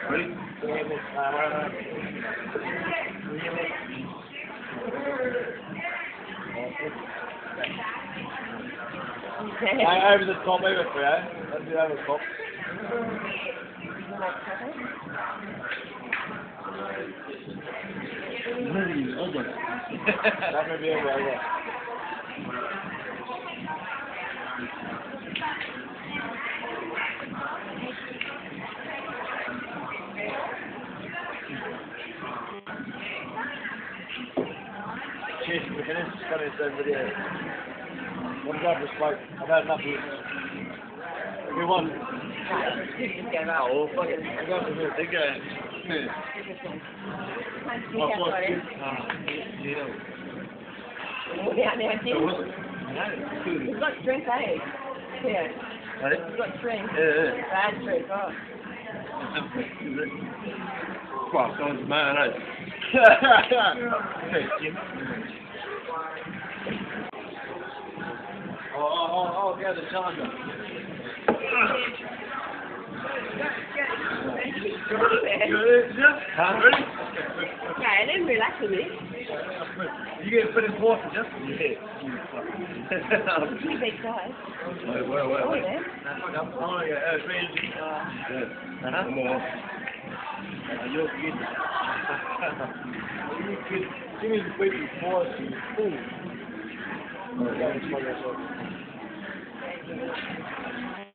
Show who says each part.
Speaker 1: Ready? Over the top, over for you. Let's do over the top. That may be over, over. Cheers for beginning. Just got into the video. What is that for smoke? I've had enough of it. Who won? Oh, fuck it. I got to do it. Think
Speaker 2: We've got strength, eh? Yeah. We've got strength.
Speaker 1: Yeah.
Speaker 2: Bad strength, oh.
Speaker 1: Fuck, someone's man, eh? Oh, yeah, the charger. Huh? Ready?
Speaker 2: Yeah, and then relax with me.
Speaker 1: You get put in water, just? Yeah.
Speaker 2: Too big size.
Speaker 1: Wait.
Speaker 2: Oh, yeah.
Speaker 1: Oh, yeah, it's really easy. Come on. You're good. You're good. Give me the baby force and food. Oh, yeah, it's